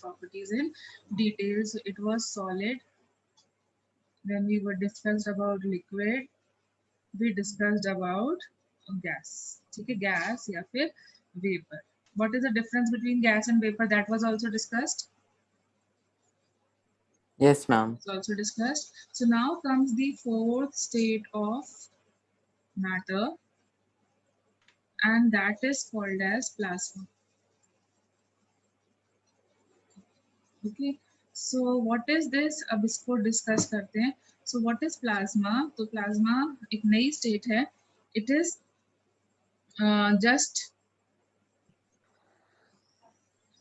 properties in detail. So it was solid. Then we were discussed about liquid. We discussed about gas. Okay, gas या फिर vapor. What is the difference between gas and vapor? That was also discussed. Yes, ma'am. It's also discussed. So now comes the fourth state of matter, and that is called as plasma. Okay, so what is this? अब इसको discuss करते हैं. So what is plasma? तो plasma एक नई state है. It is just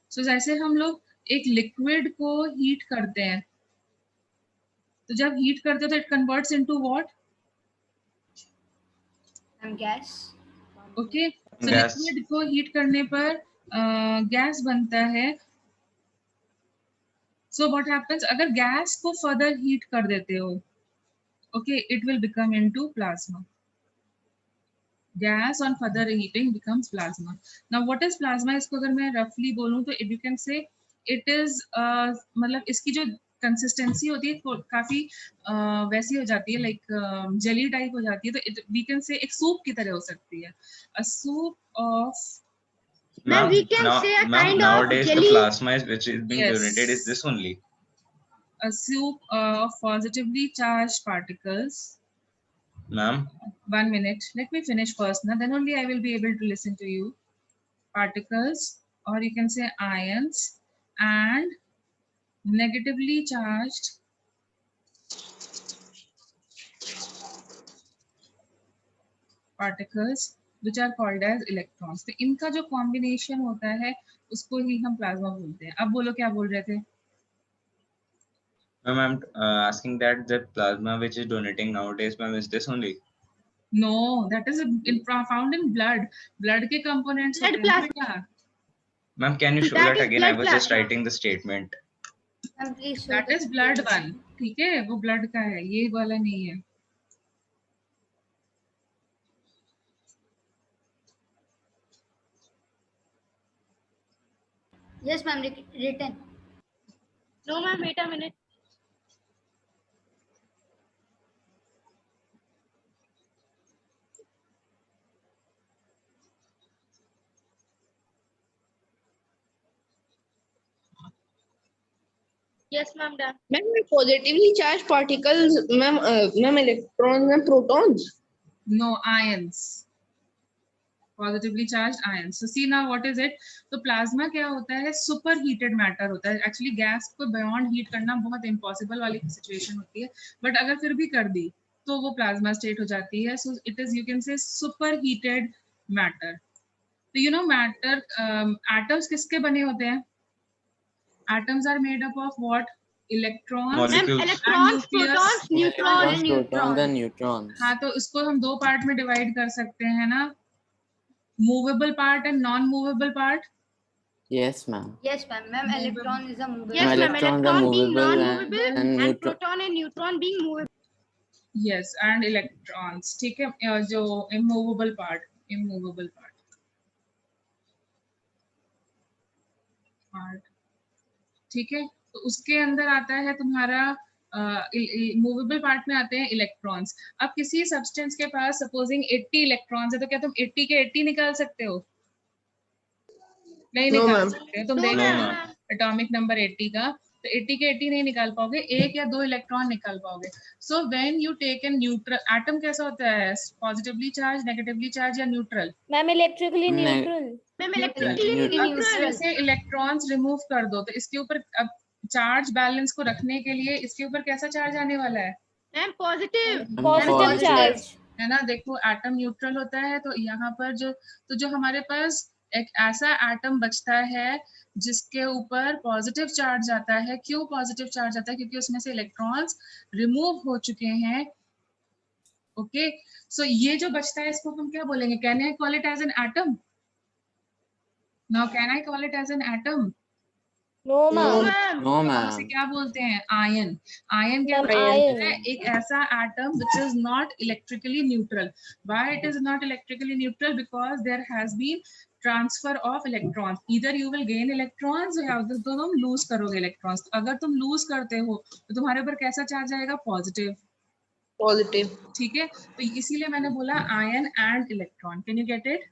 so जैसे हम लोग एक liquid को heat करते हैं, तो जब heat करते हैं तो it converts into what? gas. Okay, so Gas. liquid को heat करने पर gas बनता है. So what happens? अगर gas को further heat कर देते हो, okay, it will become into plasma. Gas on further heating becomes plasma. Now what is plasma? इसको अगर मैं roughly बोलूँ तो you can say it is मतलब इसकी जो कंसिस्टेंसी होती है तो काफी वैसी हो जाती है, लाइक जेली टाइप हो जाती है, तो we can say एक सूप की तरह हो सकती है. A soup of Ma'am, we can say a kind of nowadays jelly. the plasma is which is being Yes. donated is this only. a soup of positively charged particles. Ma'am, 1 minute. Let me finish first. Now, then only I will be able to listen to you. Particles, or you can say ions, and negatively charged particles, which are called as electrons. तो इनका जो combination होता है उसको ही हम plasma बोलते हैं. अब बोलो क्या बोल रहे थे? ma'am, I'm asking that the plasma which is donating nowadays, ma'am, is this only? No, that is found in blood. Blood के components Blood होते हैं plasma. बेटा. Ma'am, can you show That that is again? I blood was just plasma. writing the statement. Ma'am, please show That the is blood picture. one. ठीक है, वो blood का है, ये वाला नहीं है. Yes, ma'am, written. No, ma'am, wait a minute. Yes, ma'am, done. Ma'am, positively charged particles, ma'am, electrons and protons. No, ions. Positively charged ions. So see now what is it? तो plasma क्या होता है? Superheated matter होता है. Actually gas को beyond heat करना बहुत impossible वाली situation होती है. But अगर फिर भी कर दी तो वो plasma state हो जाती है. So it is, you can say, superheated matter. So you know matter, atoms किसके बने होते हैं? Atoms are made up of what? Electrons. Molecules. Electrons, protons, neutrons, Protons and neutrons. हाँ, तो इसको हम दो पार्ट में डिवाइड कर सकते हैं ना, movable part and non movable part. Yes, ma'am. Yes, ma'am. Ma'am, electron is a movable. Yes, ma'am, Electrons are electron being movable non-movable and and neutron. proton and neutron being movable. Yes, and electrons. ठीक है, जो immovable part ठीक है, तो उसके अंदर आता है तुम्हारा मूवेबल पार्ट में आते हैं इलेक्ट्रॉन्स. अब किसी सब्सटेंस के पास सपोजिंग 80 इलेक्ट्रॉन्स है, तो क्या तुम 80 के 80 निकाल सकते हो? नहीं No, निकाल ma'am. सकते. तुम No, देख No, लो ma'am. एटॉमिक नंबर 80 का, तो 80 के 80 नहीं निकाल पाओगे, एक या दो इलेक्ट्रॉन निकाल पाओगे. So when you take a neutral atom, कैसा होता है? पॉजिटिवली चार्ज, नेगेटिवली चार्ज या neutral? Ma'am, electrically neutral. Ma'am, electrically electrically अब इसमें neutral. से इलेक्ट्रॉन्स रिमूव कर दो, तो इसके ऊपर अब चार्ज बैलेंस को रखने के लिए इसके ऊपर कैसा चार्ज आने वाला है? Ma'am, positive. Positive Positive charge. है ना. देखो एटम न्यूट्रल होता है, तो यहाँ पर जो हमारे पास एक ऐसा एटम बचता है जिसके ऊपर पॉजिटिव चार्ज आता है. क्यों पॉजिटिव चार्ज आता है? क्योंकि उसमें से इलेक्ट्रॉन्स रिमूव हो चुके हैं. ओके, सो ये जो बचता है इसको हम क्या बोलेंगे? Can I call it as an atom? Now can I call it as an atom? No, ma'am. No, तो हम ma'am. उसे क्या बोलते हैं? आयन. आयन क्या Ma'am, होता ion. है? एक ऐसा atom which is not electrically neutral. Why it is not electrically neutral? Because there has been transfer of electrons, either you will gain electrons या तो तुम लूज करोगे इलेक्ट्रॉन्स। तो अगर तुम लूज करते हो तो तुम्हारे ऊपर कैसा चार्ज आएगा? पॉजिटिव। Positive. ठीक है, तो इसीलिए मैंने बोला ion and electron. Can you get it?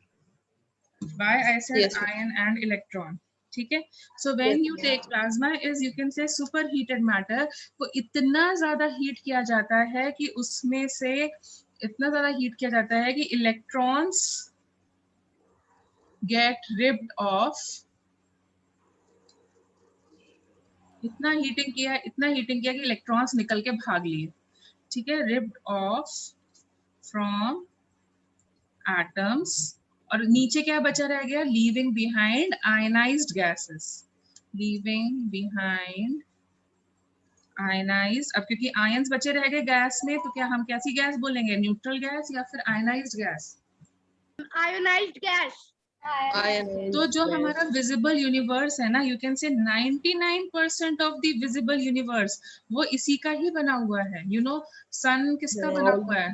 Why I said Yes, ma'am. Ion and electron. ठीक है, so when Yes, you take plasma is you can say super heated matter को इतना ज्यादा हीट किया जाता है कि उसमें से इतना ज्यादा हीट किया जाता है कि इलेक्ट्रॉन्स गेट रिप्ड ऑफ। इतना हीटिंग किया कि इलेक्ट्रॉन्स निकल के भाग लिए। ठीक है, रिप्ड ऑफ फ्रॉम एटम्स, और नीचे क्या बचा रह गया? Leaving behind ionised gases, leaving behind ionised. अब क्योंकि आयंस बचे रह गए गैस में, तो क्या हम कैसी गैस बोलेंगे? न्यूट्रल गैस या फिर ionised gas? Ionized gas. Ionized तो जो gas. हमारा विजिबल यूनिवर्स है ना, यू कैन से 99% ऑफ द विजिबल यूनिवर्स वो इसी का ही बना हुआ है। यू नो सन किसका बना हुआ है?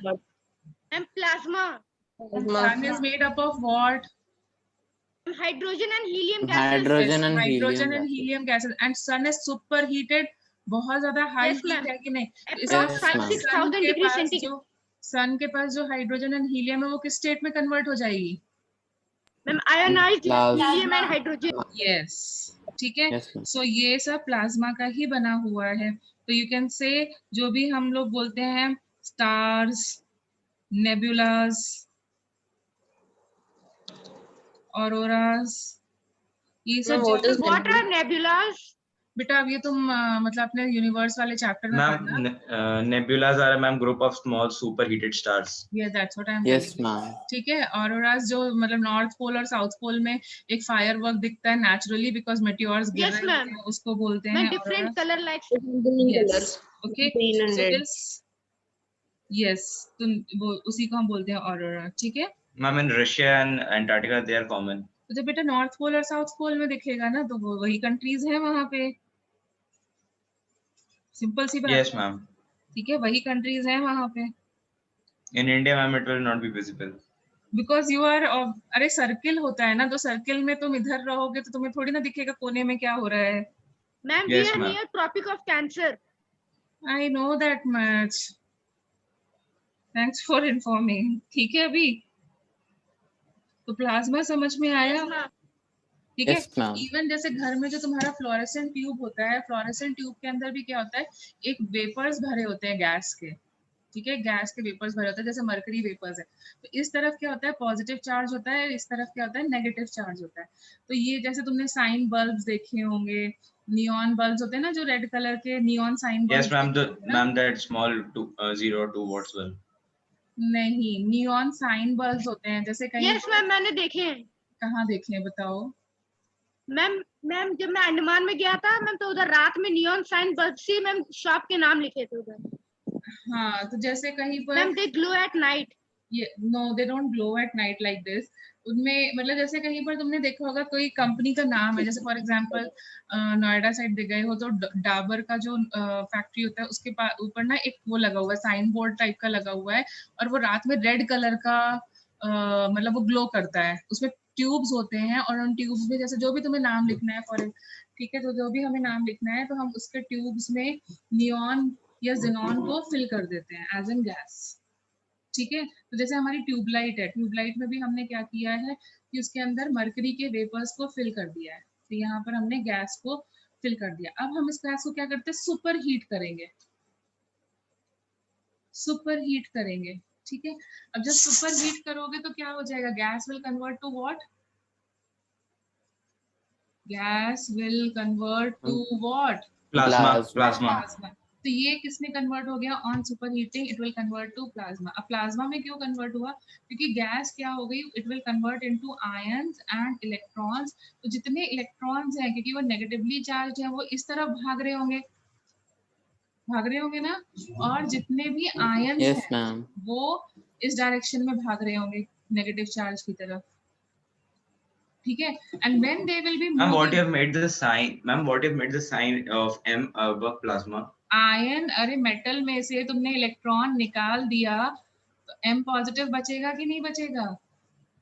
And plasma. Sun is made up of what? Hydrogen and helium gases. Hydrogen and hydrogen helium and gases. Helium gases, and sun is super heated, बहुत ज्यादा हाई Yes, हीट ma'am. है कि नहीं? तो Approx Yes, 5,000-6,000 सन के degrees पास centigrade. जो सन के पास जो हाइड्रोजन एंड हीलियम है वो किस स्टेट में कन्वर्ट हो जाएगी? Ma'am, ionized Plasma. helium and hydrogen. Yes, ठीक है। Yes, ma'am. सो ये सब प्लाज्मा का ही बना हुआ है। तो यू कैन से जो भी हम लोग बोलते हैं स्टार्स, नेबुलास, ऑरोरास, ये सब Ma'am, जो what is What are nebulas? बेटा अब ये तुम मतलब अपने यूनिवर्स वाले चैप्टर में पढ़ना। Ma'am, nebulas are, ma'am, group of small superheated stars. ये that's what I am Yes, ma'am. ठीक है। ऑरोरास जो मतलब नॉर्थ पोल और साउथ पोल में एक फायरवर्क दिखता है नेचुरली बिकॉज मेटियोर्स गिर Yes, रहे ma'am. होते हैं, उसको बोलते Ma'am, हैं different color like. Green color. Okay. Green and so red. This, yes, तो वो उसी को हम बोलते हैं ऑरोरा। ठीक है, Ma'am, in Russia and Antarctica, they are common. तो जब बेटा नॉर्थ पोल और साउथ पोल में दिखेगा ना तो वो वही कंट्रीज है वहां पे। सिंपल सी बात Yes, है। ma'am. ठीक है, वही कंट्रीज है वहां पे। In India, ma'am, it will not be visible. Because you are, अरे सर्किल होता है ना, तो सर्किल में तुम इधर रहोगे तो तुम्हें थोड़ी ना दिखेगा कोने में क्या हो रहा है। Ma'am, Yes, we are ma'am. near Tropic of Cancer. I know that much, thanks for informing. ठीक है, अभी तो प्लाज्मा समझ में आया? Yes, ma'am. ठीक है। Yes, ma'am. इवन जैसे घर में जो तुम्हारा फ्लोरेसेंट ट्यूब होता है, फ्लोरेसेंट ट्यूब के अंदर भी क्या होता है, एक वेपर्स भरे होते हैं गैस के। ठीक है, गैस के वेपर्स भरे होते हैं, जैसे मरकरी वेपर्स है। तो इस तरफ क्या होता है, पॉजिटिव चार्ज होता है, इस तरफ क्या होता है, नेगेटिव चार्ज होता है। तो ये जैसे तुमने साइन बल्ब्स देखे होंगे, नियॉन बल्ब्स होते हैं ना, जो रेड कलर के neon sign Yes, bulbs. ma'am, that small 0 2 watts bulb. नहीं, नियॉन साइन बल्ब्स होते हैं, जैसे कहीं Yes, ma'am, मैंने देखे हैं। कहाँ देखे हैं बताओ? मैम जब मैं अंडमान में गया था मैम, तो उधर रात में नियॉन साइन बल्ब से मैम शॉप के नाम लिखे थे उधर। हाँ, तो जैसे कहीं पर ma'am they glow at night. No they don't glow at night like this. उनमें मतलब जैसे कहीं पर तुमने देखा होगा कोई कंपनी का नाम है, जैसे फॉर एग्जांपल नोएडा साइड दे गए हो तो डाबर का जो फैक्ट्री होता है उसके ऊपर ना एक वो लगा हुआ है, साइन बोर्ड टाइप का लगा हुआ है, और वो रात में रेड कलर का मतलब वो ग्लो करता है। उसमें ट्यूब्स होते हैं और उन ट्यूब्स में जैसे जो भी तुम्हें नाम लिखना है फॉर, ठीक है, तो जो भी हमें नाम लिखना है तो हम उसके ट्यूब्स में नियॉन या जेनॉन को फिल कर देते हैं एज एन गैस। ठीक है, तो जैसे हमारी ट्यूबलाइट है, ट्यूबलाइट में भी हमने क्या किया है कि उसके अंदर मरकरी के वेपर्स को फिल कर दिया है। तो यहाँ पर हमने गैस को फिल कर दिया। अब हम इस गैस को क्या करते हैं, सुपर हीट करेंगे, सुपर हीट करेंगे। ठीक है, अब जब सुपर हीट करोगे तो क्या हो जाएगा, gas will convert to what, gas will convert to what, Plasma. तो ये किसमें कन्वर्ट हो गया, on super heating it will convert to plasma. अब प्लाज्मा में क्यों कन्वर्ट हुआ, क्योंकि गैस क्या हो गई, it will convert into ions and electrons. तो जितने इलेक्ट्रॉन्स हैं क्योंकि वो नेगेटिवली चार्ज है, वो इस तरफ भाग रहे होंगे ना, और जितने भी आयंस Yes, हैं ma'am. वो इस डायरेक्शन में भाग रहे होंगे, नेगेटिव चार्ज की तरफ। ठीक है, and when they will be Ma'am, what you have made the sign? Ma'am, what you have made the sign of M above plasma? Ion, अरे मेटल में से तुमने इलेक्ट्रॉन निकाल दिया तो M पॉजिटिव बचेगा कि नहीं बचेगा?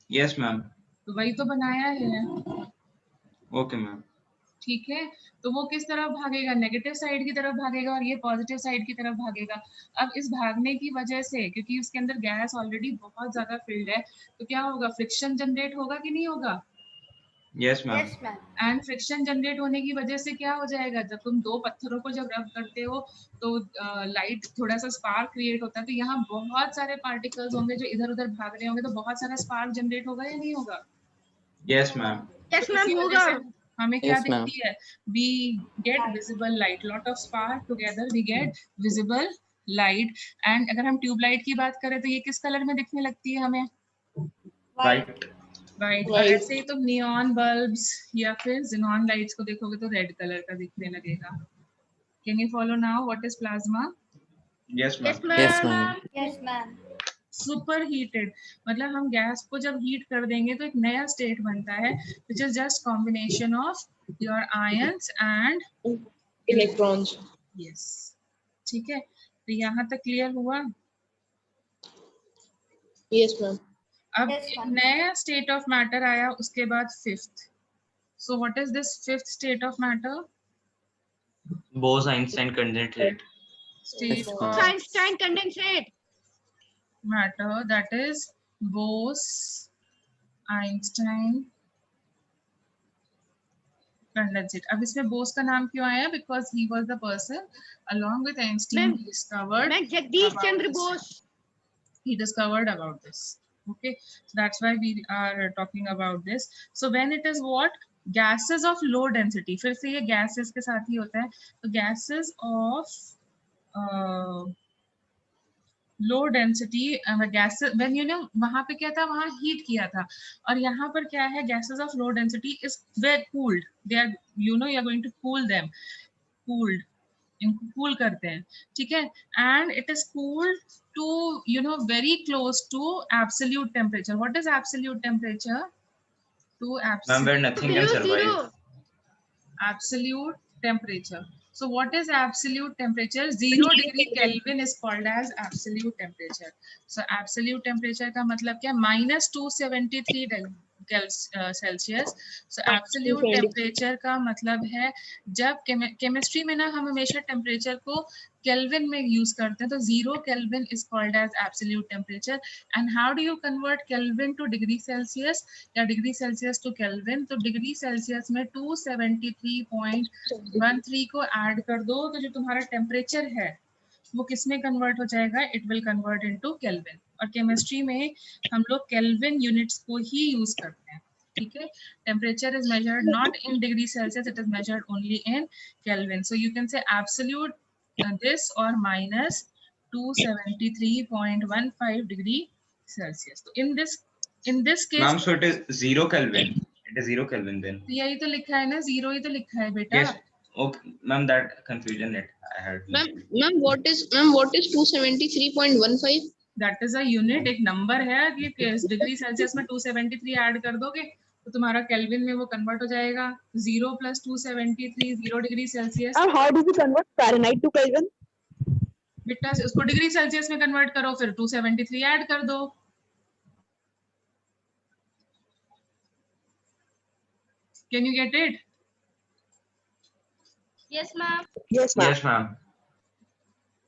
Yes, ma'am. तो वही तो बनाया है, ओके मैम। ठीक है। तो वो किस तरफ भागेगा, नेगेटिव साइड की तरफ भागेगा और ये पॉजिटिव साइड की तरफ भागेगा। अब इस भागने की वजह से, क्योंकि उसके अंदर गैस ऑलरेडी बहुत ज्यादा फिल्ड है, तो क्या होगा, फ्रिक्शन जनरेट होगा कि नहीं होगा। Yes ma'am. Yes, ma'am. And friction generate होने की वजह से क्या हो जाएगा, जब तुम दो पत्थरों को जब रब करते हो तो लाइट थोड़ा सा स्पार्क क्रिएट होता है, तो यहाँ बहुत सारे पार्टिकल्स होंगे जो इधर उधर भाग रहे होंगे, तो बहुत सारा स्पार्क जनरेट होगा या नहीं होगा। Yes ma'am. यस तो मैम इसी वजह होगा। से हमें क्या Yes, ma'am. दिखती है, we get visible light, lot of spark together we get visible light. And अगर हम ट्यूबलाइट की बात करें तो ये किस कलर में दिखने लगती है हमें, राइट। वाइट। और White. ऐसे ही तुम नियॉन बल्ब्स या फिर जिनॉन लाइट्स को देखोगे तो रेड कलर का दिखने लगेगा। Can you follow now what is plasma. Yes yes ma'am. Yes, ma'am. ma'am. Yes, ma'am. Super heated, मतलब हम गैस को जब हीट कर देंगे तो एक नया स्टेट बनता है, which is just combination of your ions and Electrons. Yes, ठीक है। तो यहाँ तक क्लियर हुआ। Yes, ma'am. अब Yes, एक ma'am. नया स्टेट ऑफ मैटर आया, उसके बाद fifth. So what is this fifth state of matter, Bose-Einstein condensate. State Yes, of ma'am. Einstein condensate. matter, that is Bose-Einstein condensate. अब इसमें बोस का नाम क्यों आया, because he was the person along with Einstein Ma'am, who discovered मैं Jagdish about Chandra this. Bose. He discovered about this. Okay, so that's why we are talking about this. So when it is what, gases of low density, फिर से ये gases के साथ ही होता है, तो gases of low density gases, when you know, वहां पे क्या था, वहां हीट किया था, और यहाँ पर क्या है, gases of low density is very cooled, they are, you know, you are going to cool them, cooled, इनको कूल करते हैं, ठीक है। And it is cooled to, you know, very close to absolute temperature. What is absolute temperature, to Ma'am, where nothing can survive. absolute temperature. So what is absolute temperature? 0 degree Kelvin is called as absolute temperature. So absolute temperature का मतलब क्या, -273 Celsius. So absolute temperature का मतलब है, जब chemistry में ना हम हमेशा टेम्परेचर को केल्विन में यूज करते हैं, तो 0 Kelvin is called as absolute temperature. And how do you convert Kelvin to degree Celsius या डिग्री सेल्सियस टू केल्विन, तो डिग्री सेल्सियस में 273.13 को ऐड कर दो, तो जो तुम्हारा टेम्परेचर है वो किस में कन्वर्ट हो जाएगा, it will convert into kelvin. और केमिस्ट्री में हम लोग केल्विन यूनिट्स को ही यूज करते हैं, ठीक है। Temperature is measured not in degree Celsius, it is measured only in kelvin. So you can से एब्सोल्यूट दिस और माइनस 273.15 डिग्री सेल्सियस। तो in this case, Ma'am, so it is 0 Kelvin. It is 0 Kelvin then. यही तो लिखा है ना, 0 ही तो लिखा है बेटा। Yes. Okay, ma'am, that confusion that I had. Ma'am, what is 273.15? That is a unit, एक नंबर है कि डिग्री सेल्सियस में 273 ऐड कर दोगे तो तुम्हारा केल्विन में वो कन्वर्ट हो जाएगा। 0 + 273, 0 degree Celsius. And how do we convert Fahrenheit to Kelvin? बेटा उसको डिग्री सेल्सियस में कन्वर्ट करो, फिर 273 ऐड कर दो। Can you get it? Yes ma'am. Yes, ma'am. Yes, ma'am.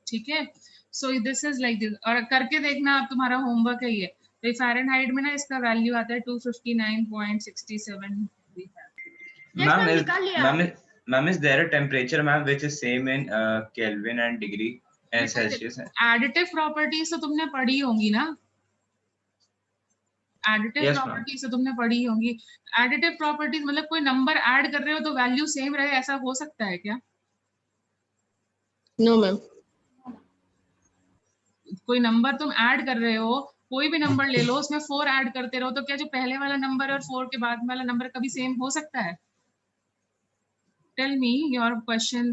ठीक है। So this is like this, और करके देखना, आप तुम्हारा होमवर्क है ये। तो फ़ारेनहाइट में ना इसका वैल्यू आता है 259.67। Ma'am, is निकाल लिया। ma'am, is there a temperature, ma'am, which is same in Kelvin and degree and Celsius? Additive properties तो तुमने पढ़ी होंगी ना, एडिटिव Yes, ma'am. प्रॉपर्टीज तो तुमने पढ़ी होंगी। एडिटिव प्रॉपर्टीज मतलब कोई नंबर ऐड कर रहे हो तो वैल्यू सेम रहे, ऐसा हो सकता है क्या? No, ma'am. कोई नंबर तुम ऐड कर रहे हो, कोई भी नंबर ले लो, उसमें 4 ऐड करते रहो, तो क्या जो पहले वाला नंबर और 4 के बाद वाला नंबर कभी सेम हो सकता है? Tell me your question.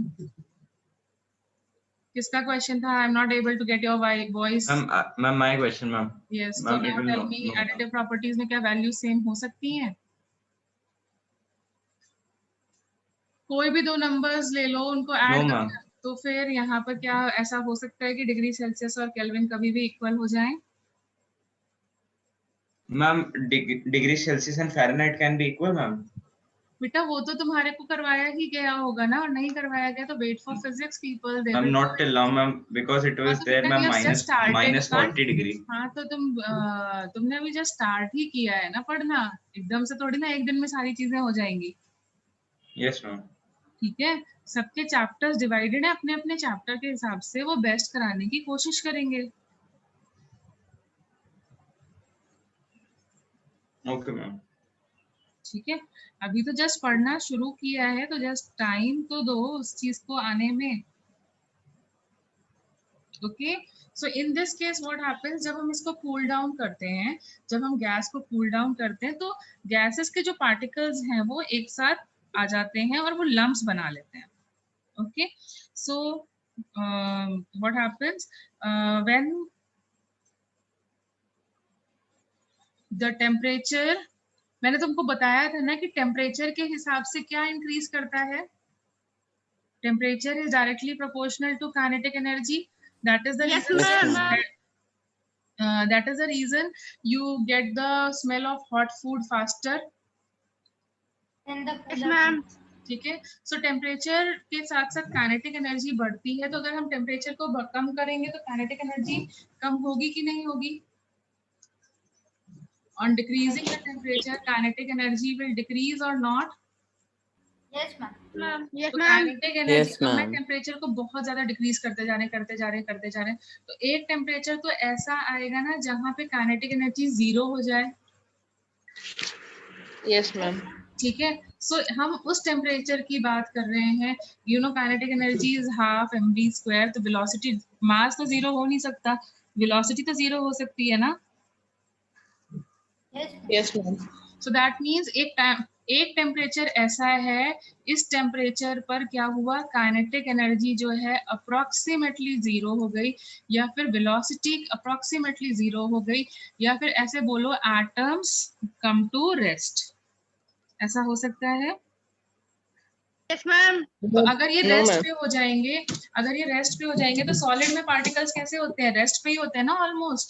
किसका क्वेश्चन था? I am not able to get your voice. Ma'am, my question, ma'am. Yes, तो Ma'am, it now will tell not- me, no, additive properties में क्या वैल्यू सेम हो सकती हैं? कोई भी दो नंबर्स ले लो, उनको No, ऐड ma'am. करना, तो फिर यहाँ पर क्या ऐसा हो सकता है कि डिग्री सेल्सियस और केल्विन कभी भी इक्वल हो जाएं? Ma'am degree Celsius and Fahrenheit can be equal ma'am. बेटा वो तो तुम्हारे को करवाया ही गया होगा ना, और नहीं करवाया गया तो wait for physics people they ma'am will not till now ma'am because it was तो there बेटा ma'am you have just started, minus you can't- 40 degree. हाँ तो तुमने अभी जस्ट स्टार्ट ही किया है ना पढ़ना, एकदम से थोड़ी ना एक दिन में सारी चीजें हो जाएंगी। Yes ma'am. ठीक है, सबके चैप्टर्स डिवाइडेड है, अपने अपने चैप्टर के हिसाब से वो बेस्ट कराने की कोशिश करेंगे। Okay ma'am. ठीक है, अभी तो जस्ट पढ़ना शुरू किया है तो जस्ट टाइम तो दो उस चीज को आने में। Okay, so in this case what happens, जब हम इसको कूल डाउन करते हैं, जब हम गैस को कूल डाउन करते हैं तो गैसेस के जो पार्टिकल्स हैं वो एक साथ आ जाते हैं और वो लम्प्स बना लेते हैं। Okay, so what happens when the temperature, मैंने तुमको बताया था ना कि टेम्परेचर के हिसाब से क्या इंक्रीज करता है, temperature is directly proportional to kinetic energy, that is the Yes, reason ma'am. that is the reason you get the smell of hot food faster. Then the Yes, ma'am. ठीक है, सो temperature के साथ साथ kinetic energy बढ़ती है, तो अगर हम टेम्परेचर को कम करेंगे तो काइनेटिक एनर्जी कम होगी कि नहीं होगी? On decreasing the temperature, kinetic energy will decrease or not? Yes ma'am. Ma'am. Yes, तो ma'am. काइनेटिक एनर्जी, Yes, मैं ma'am. टेम्परेचर को बहुत ज्यादा डिक्रीज करते जा रहे हैं, तो एक टेम्परेचर तो ऐसा आएगा ना जहाँ पे काइनेटिक एनर्जी 0 हो जाए। Yes, ma'am. ठीक है, सो हम उस टेम्परेचर की बात कर रहे हैं, you know kinetic energy is half mv², तो वेलोसिटी, मास तो 0 हो नहीं सकता, वेलोसिटी तो 0 हो सकती है ना। Yes ma'am. Yes, ma'am. So that means एक टेम्परेचर ऐसा है, इस टेम्परेचर पर क्या हुआ, काइनेटिक एनर्जी जो है अप्रोक्सीमेटली 0 हो गई, या फिर वेलोसिटी अप्रोक्सीमेटली 0 हो गई, या फिर ऐसे बोलो एटम्स कम टू रेस्ट, ऐसा हो सकता है। Yes, ma'am. तो अगर ये No, रेस्ट ma'am. पे हो जाएंगे, अगर ये रेस्ट पे हो जाएंगे तो सॉलिड में पार्टिकल्स कैसे होते हैं, रेस्ट पे ही होते हैं ना ऑलमोस्ट,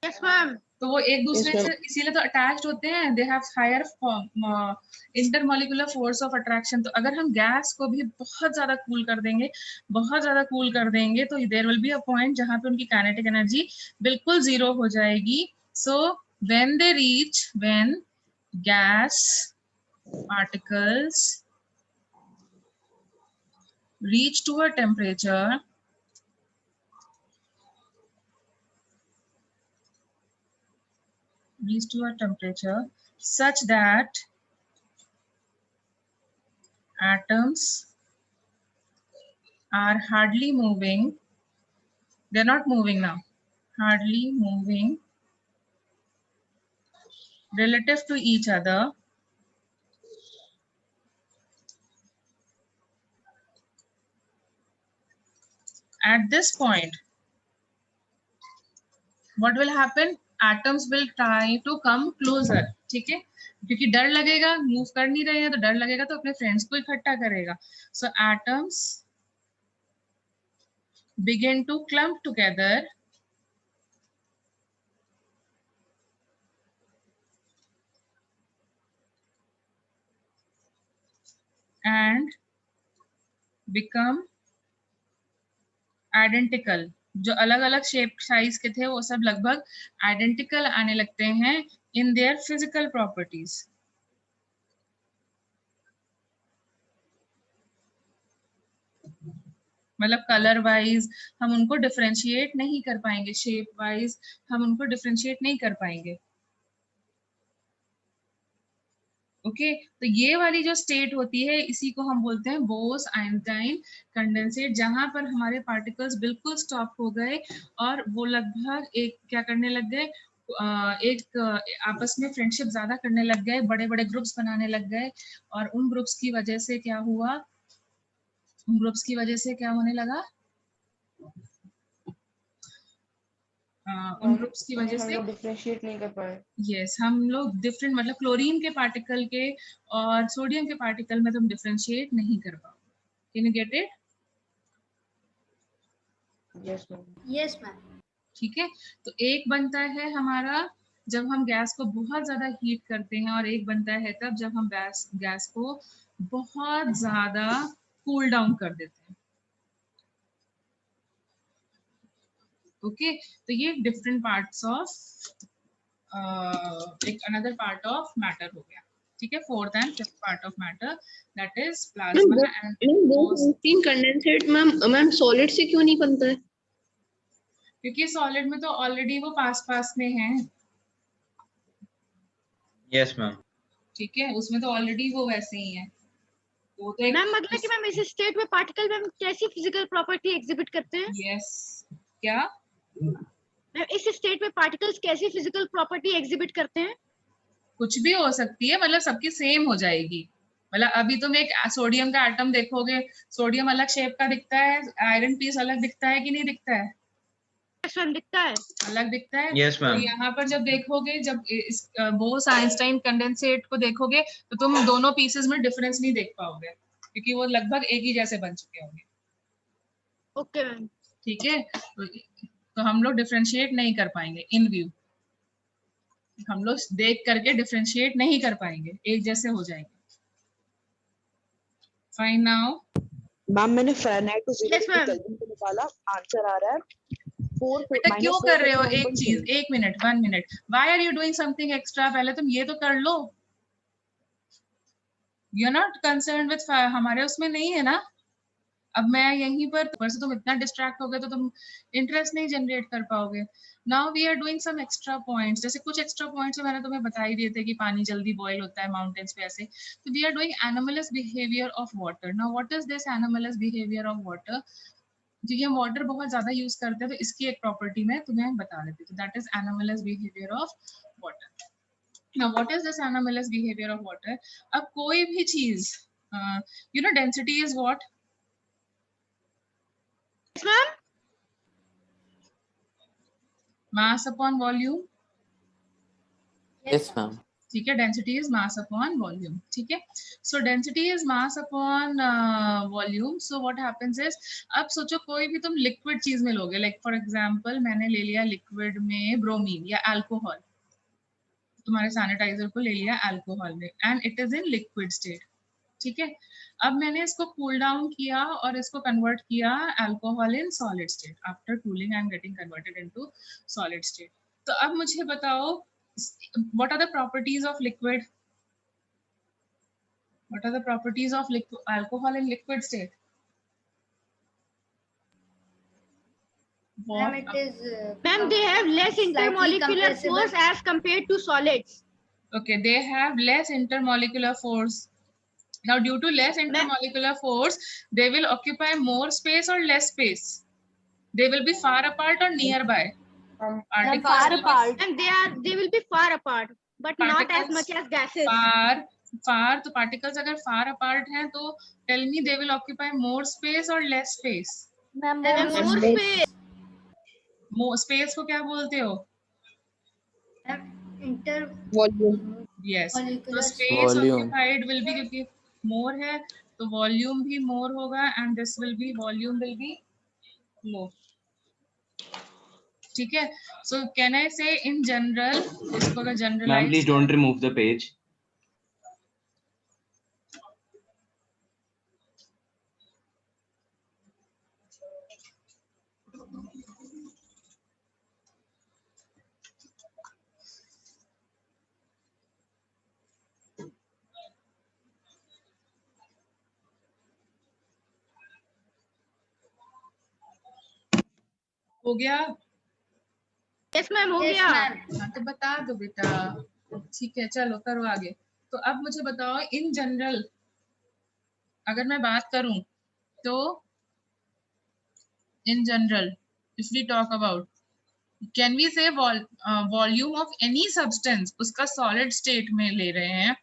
Yes, ma'am. तो वो एक दूसरे Yes, से ma'am. इसीलिए तो अटैच्ड होते हैं, they have higher intermolecular force of attraction. तो अगर हम गैस को भी बहुत ज्यादा कूल कर देंगे, बहुत ज्यादा कूल कर देंगे, तो there will be a point जहां पे उनकी काइनेटिक एनर्जी बिल्कुल 0 हो जाएगी। So when gas particles reach to a temperature such that atoms are hardly moving, they're not moving now, hardly moving relative to each other, at this point what will happen, atoms will try to come closer। ठीक है, क्योंकि डर लगेगा, move कर नहीं रहे हैं तो डर लगेगा, तो अपने फ्रेंड्स को इकट्ठा करेगा। सो atoms begin to clump together and become identical। जो अलग अलग शेप साइज के थे वो सब लगभग आइडेंटिकल आने लगते हैं इन देयर फिजिकल प्रॉपर्टीज। मतलब कलर वाइज हम उनको डिफरेंशिएट नहीं कर पाएंगे, शेप वाइज हम उनको डिफरेंशिएट नहीं कर पाएंगे। ओके, तो ये वाली जो स्टेट होती है इसी को हम बोलते हैं बोस आइंस्टाइन कंडेंसेट, जहां पर हमारे पार्टिकल्स बिल्कुल स्टॉप हो गए और वो लगभग एक क्या करने लग गए, एक आपस में फ्रेंडशिप ज्यादा करने लग गए, बड़े बड़े ग्रुप्स बनाने लग गए, और उन ग्रुप्स की वजह से क्या हुआ, उन ग्रुप्स की वजह से क्या होने लगा, उन ग्रुप्स की वजह से डिफरेंशिएट नहीं कर पाए। यस, हम लोग डिफरेंट, मतलब क्लोरीन के पार्टिकल के और सोडियम के पार्टिकल में तुम डिफरेंशिएट नहीं कर पाओ। Can you get it? Yes ma'am. Yes ma'am. ठीक है, तो एक बनता है हमारा जब हम गैस को बहुत ज्यादा हीट करते हैं, और एक बनता है तब जब हम गैस को बहुत ज्यादा कूल डाउन कर देते हैं। ओके, तो ये डिफरेंट पार्ट्स ऑफ एक अनदर पार्ट ऑफ मैटर हो गया। ठीक है, fourth and fifth part of matter, that is plasma and condensate ma'am solid से क्यों नहीं बनता है? क्योंकि सॉलिड में तो ऑलरेडी वो पास पास में है। Yes, ma'am. ठीक है, उसमें तो ऑलरेडी वो वैसे ही है। वो तो एक मैम मतलब कि मैम इस स्टेट में पार्टिकल मैम कैसी फिजिकल प्रॉपर्टी एग्जिबिट करते हैं? यस, क्या मैम इस स्टेट में पार्टिकल्स कैसी फिजिकल प्रॉपर्टी एग्जिबिट करते हैं? कुछ भी हो सकती है, मतलब सबकी सेम हो जाएगी। मतलब अभी तुम एक सोडियम का एटम देखोगे, सोडियम अलग शेप का दिखता है, आयरन पीस अलग दिखता है कि नहीं दिखता है? मैम दिखता है। अलग दिखता है। Yes, तो ma'am. यहाँ पर जब देखोगे, जब इस बोस-आइंस्टाइन कंडेंसेट को देखोगे, तो तुम दोनों पीसेस में डिफरेंस नहीं देख पाओगे, क्योंकि वो लगभग एक ही जैसे बन चुके होंगे। Okay ma'am. ठीक है, तो हम लोग डिफरेंशिएट नहीं कर पाएंगे इन व्यू, हम लोग देख करके डिफरेंशिएट नहीं कर पाएंगे, एक जैसे हो जाएंगे। फाइन नाउ, मैम मैंने Fahrenheit to Yes, ma'am. Kelvin को निकाला, आंसर आ रहा है 4 बेटा क्यों कर रहे हो एक चीज, 1 minute 1 minute, why are you doing something extra? पहले तुम ये तो कर लो। You are not concern with, हमारे उसमें नहीं है ना। अब मैं यहीं पर ऊपर से तुम इतना डिस्ट्रैक्ट हो गए तो तुम इंटरेस्ट नहीं जनरेट कर पाओगे। Now we are doing some extra points, जैसे कुछ एक्स्ट्रा पॉइंट्स मैंने तुम्हें बता ही दिए थे कि पानी जल्दी बॉयल होता है माउंटेन्स पे ऐसे। तो we are doing anomalous behaviour of water. Now what is this anomalous behaviour of water? क्योंकि हम वाटर बहुत ज्यादा यूज करते हैं, तो इसकी एक प्रॉपर्टी मैं तुम्हें बता देती हूँ, that is anomalous behaviour of water. Now what is this anomalous behaviour of water? अब कोई भी चीज, you know density is what? Ma'am mass upon volume. Yes, ma'am. ठीक है, density is mass upon volume. ठीक है, सो density is mass upon volume. So what happens is, अब सोचो कोई भी तुम लिक्विड चीज में लोगे, लाइक फॉर एग्जांपल मैंने ले लिया लिक्विड में ब्रोमीन या अल्कोहल, तुम्हारे सैनिटाइजर को ले लिया अल्कोहल में, and it is in liquid state. ठीक है, अब मैंने इसको कूल डाउन किया और इसको कन्वर्ट किया alcohol in solid state. After cooling I am getting converted into solid state. तो अब मुझे बताओ, what are the properties of liquid? What are the properties of alcohol in liquid state? Ma'am, it is. Ma'am, they have less slightly intermolecular compressible. force as compared to solids. Okay, they have less intermolecular force. Now, due to less intermolecular force, they will occupy more space or less space. They will be far apart or nearby. Particles far will be apart. And they will be far apart, but not as Particles much as gases. far, तो particles अगर far apart हैं तो tell me they will occupy more space or less space? Ma'am, And more space. More space को क्या बोलते हो? inter. Volume. Yes. So Molecular space Volume. occupied will be, क्योंकि more है तो volume भी more होगा, and this will be, volume will be low. ठीक है, so can I say in general, इसको अगर Ma'am, generalize, please don't remove the page. हो गया? Yes, ma'am, हो Yes, गया। ma'am. हाँ तो बता दो बेटा। ठीक है, चलो करो आगे। तो अब मुझे बताओ इन जनरल अगर मैं बात करूं तो in general if we talk about, can we say volume of any substance, उसका सॉलिड स्टेट में ले रहे हैं,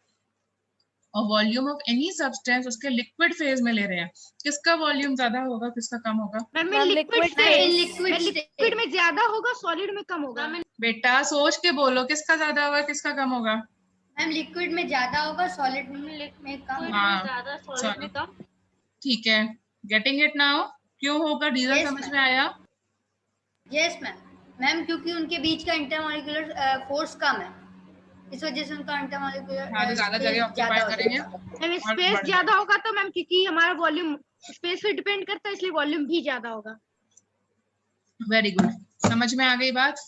और वॉल्यूम ऑफ एनी सब्सटेंस उसके लिक्विड फेज में ले रहे हैं, किसका वॉल्यूम ज्यादा होगा किसका कम होगा? मैम Ma'am, लिक्विड liquid से in liquid state. लिक्विड में ज्यादा होगा, सॉलिड में कम होगा। बेटा सोच के बोलो, किसका ज्यादा होगा किसका कम होगा? मैम लिक्विड में ज्यादा होगा, सॉलिड में कम। हाँ, ज्यादा, सॉलिड में कम। ठीक है, गेटिंग इट नाउ? क्यों होगा, रीजन Yes, समझ ma'am. में आया? Yes, ma'am. मैम क्योंकि उनके बीच का इंटरमॉलिक्यूलर फोर्स कम है, इस वजह से उनका इंटरमॉलिक्यूलर हाँ, तो ज्यादा जगह ऑक्यूपाई करेंगे मैम और स्पेस बढ़ ज्यादा होगा तो मैम, क्योंकि हमारा वॉल्यूम स्पेस पे डिपेंड करता है, इसलिए वॉल्यूम भी ज्यादा होगा। वेरी गुड, समझ में आ गई बात।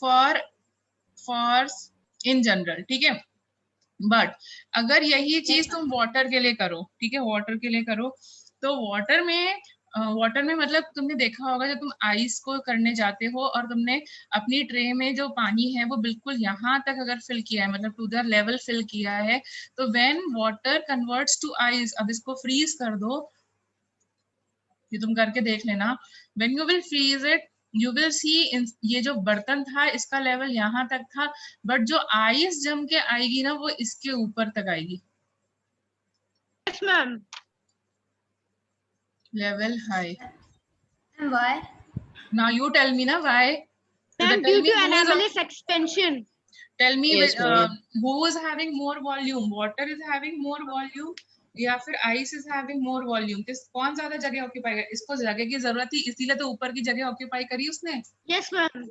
फॉर इन जनरल, ठीक है। बट अगर यही चीज तुम वाटर के लिए करो, ठीक है, वाटर के लिए करो, तो वाटर में मतलब तुमने देखा होगा जब तुम आइस को करने जाते हो और तुमने अपनी ट्रे में जो पानी है वो बिल्कुल यहाँ तक अगर फिल किया है, मतलब टू द लेवल फिल किया है, तो when water converts to ice, अब इसको फ्रीज कर दो, ये तुम करके देख लेना, when you will freeze it you will see, ये जो बर्तन था इसका लेवल यहाँ तक था, बट जो आइस जम के आएगी ना वो इसके ऊपर तक आएगी, yes ma'am. Level high. Why? Now you tell me ना why. Ma'am due to anomalous expansion. Tell me, Yes, ma'am. who is having more volume? Water is having more volume या फिर ice is having more volume? कौन ज्यादा जगह occupy कर, इसको जगह की जरूरत थी इसीलिए तो ऊपर की जगह ऑक्यूपाई करी उसने। Yes ma'am.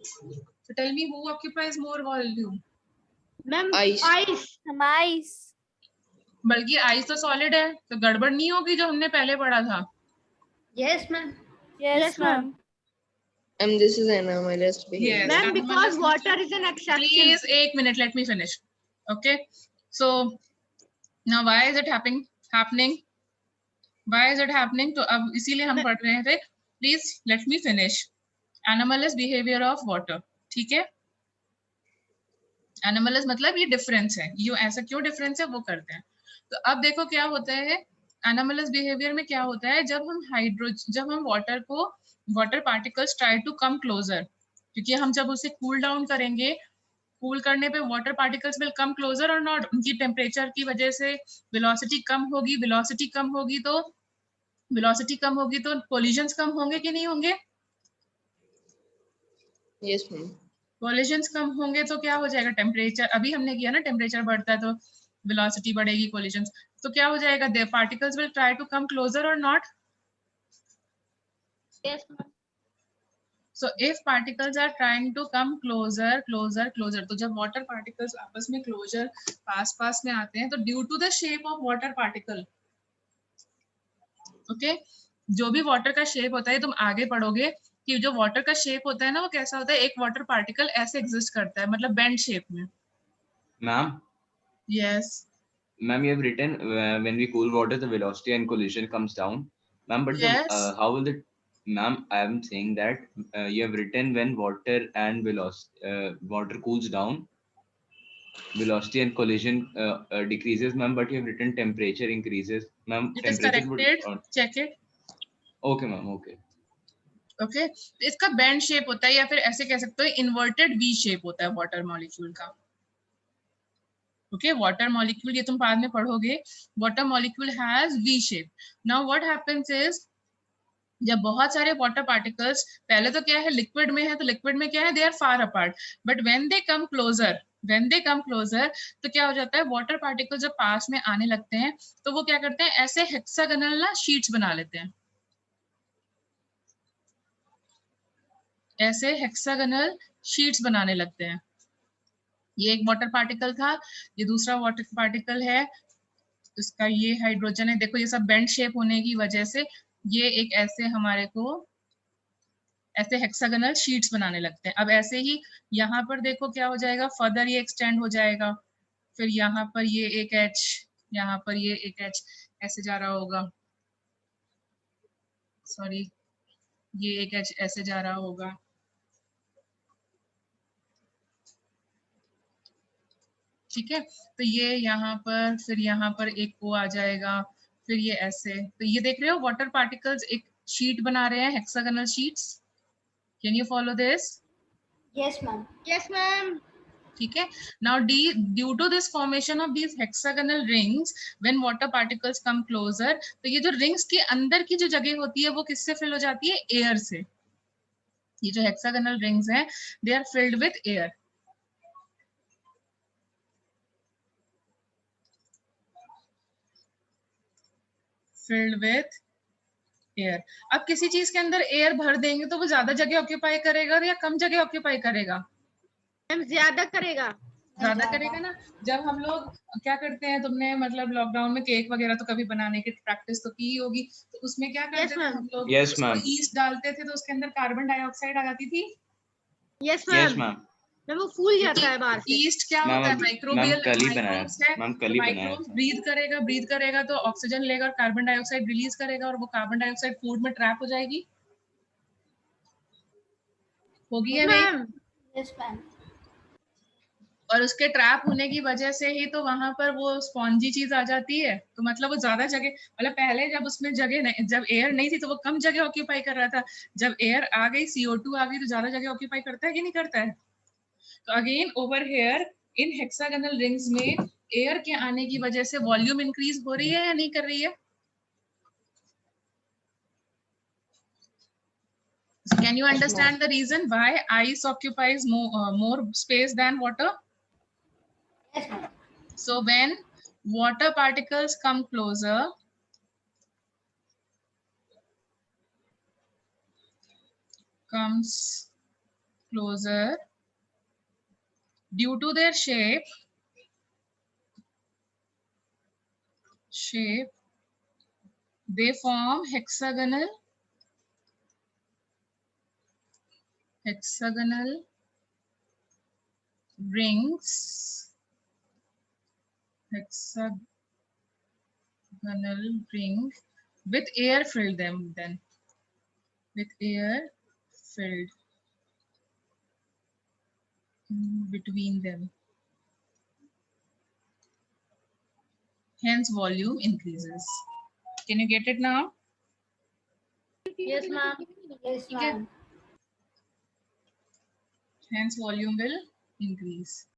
So tell me who occupies more volume? Ma'am Ice. Ice. बल्कि आइस तो सॉलिड है, तो गड़बड़ नहीं होगी जो हमने पहले पढ़ा था। Yes ma'am. Yes ma'am. And this is anomalous behavior. Yes. Ma'am Anomalous because मतलब- water is an exception. Please, एक minute, let me finish. Okay. So now why is it happening? Why is it happening? तो अब इसीलिए हम पढ़ रहे थे. Please let me finish. Anomalous behavior of water. ठीक है? Anomalous मतलब ये डिफरेंस है. ये ऐसा क्यों डिफरेंस है वो करते हैं. तो अब देखो क्या होता है. Anomalous behavior में क्या होता है, जब हम water particles try to come closer, क्योंकि हम जब उसे कूल डाउन करेंगे, कूल करने पे water particles will come closer or not, उनकी टेम्परेचर की वजह से वेलोसिटी कम होगी, वेलोसिटी कम होगी तो कोलिजन्स कम होंगे कि नहीं होंगे? Yes, ma'am. कोलिजन्स कम होंगे तो क्या हो जाएगा, टेम्परेचर, अभी हमने किया ना, टेम्परेचर बढ़ता है तो वेलोसिटी बढ़ेगी, कोलिजन्स, तो क्या हो जाएगा, the particles will try to come closer or not. Yes ma'am. So if particles are trying to come closer, तो जब water particles आपस में closer पास में आते हैं, तो due to the shape of water particle, okay, जो भी water का shape होता है, तुम आगे पढ़ोगे कि जो water का shape होता है ना, वो कैसा होता है, एक water particle ऐसे exist करता है, मतलब bend shape में. Ma'am, Yes. ma'am, you have written when we cool water, the velocity and collision comes down. Ma'am, but Yes. how will it? Ma'am, I am saying that you have written when water and water cools down, velocity and collision decreases, ma'am. But you have written temperature increases, ma'am. It is Temperature corrected. would. Check it. Okay, ma'am. Okay. Okay. तो इसका bend shape होता है, या फिर ऐसे कह सकते हो inverted V shape होता है water molecule का. Okay, water molecule, ये तुम बाद में पढ़ोगे. Water molecule has V shape. Now what happens is, जब बहुत सारे वाटर पार्टिकल्स, पहले तो क्या है, लिक्विड में है, तो लिक्विड में क्या है, they are far apart, but when they come closer तो क्या हो जाता है, वाटर पार्टिकल जब पास में आने लगते हैं तो वो क्या करते हैं, ऐसे हेक्सागोनल ना शीट्स बना लेते हैं, ऐसे हेक्सागोनल शीट्स बनाने लगते हैं. ये एक वाटर पार्टिकल था, ये दूसरा वाटर पार्टिकल है, इसका ये हाइड्रोजन है. देखो ये सब बेंड शेप होने की वजह से ये एक ऐसे हमारे को ऐसे हेक्सागोनल शीट्स बनाने लगते हैं. अब ऐसे ही यहाँ पर देखो क्या हो जाएगा, फर्दर ये एक्सटेंड हो जाएगा, फिर यहाँ पर ये एक H, यहाँ पर ये एक H ऐसे जा रहा होगा, सॉरी ये एक H ऐसे जा रहा होगा, ठीक है. तो ये यहाँ पर, फिर यहाँ पर एक O आ जाएगा, फिर ये ऐसे. तो ये देख रहे हो वाटर पार्टिकल्स एक शीट बना रहे हैं, hexagonal sheets. Can you follow this? Yes ma'am. Yes ma'am. ठीक है. Now due to this formation of these hexagonal rings, when water particles come closer, तो ये जो रिंग्स के अंदर की जो जगह होती है वो किससे फिल हो जाती है, एयर से. ये जो हेक्सागोनल रिंग्स हैं, they are filled with air. filled with air. अब किसी चीज के अंदर एयर भर देंगे तो वो ज्यादा जगह ऑक्यूपाई करेगा या कम जगह ऑक्यूपाई करेगा, मैम ज्यादा करेगा। ज्यादा करेगा ना। जब हम लोग क्या करते हैं, तुमने मतलब लॉकडाउन में केक वगैरह तो कभी बनाने की प्रैक्टिस तो की ही होगी, तो उसमें क्या करते थे ma'am. हम लोग, Yes, उसमें ma'am. ईस्ट डालते थे तो उसके अंदर कार्बन डाइऑक्साइड आ जाती थी। Yes Yes, ma'am. ma'am. Ma'am वो फूल जाता है बाहर से। ईस्ट क्या मैम होता है, अब मैम माइक्रोबियल कल ही बनाया, माइक्रोब्स है। मैम कल ही बनाया माइक्रोब्स था। ब्रीथ करेगा तो ऑक्सीजन लेगा और कार्बन डाइऑक्साइड रिलीज करेगा, और वो कार्बन डाइऑक्साइड फूड में ट्रैप हो जाएगी, होगी या नहीं? Ma'am yes ma'am. और उसके ट्रैप होने की वजह से ही तो वहां पर वो स्पॉन्जी चीज आ जाती है। तो मतलब वो ज्यादा जगह, मतलब पहले जब उसमें जगह नहीं, जब एयर नहीं थी तो वो कम जगह ऑक्यूपाई कर रहा था। जब एयर आ गई, CO2 आ गई, तो ज्यादा जगह ऑक्यूपाई करता है कि नहीं करता है? तो again over here in hexagonal rings में एयर के आने की वजह से वॉल्यूम इंक्रीज हो रही है या नहीं कर रही है? So can you understand the reason why ice occupies more space than water? Yes ma'am. So when water particles come closer, due to their shape, they form hexagonal rings, with air filled them, then with air filled between them. Hence volume increases. Can you get it now? Yes ma'am. Yes ठीक है। Ma'am. Hence volume will increase.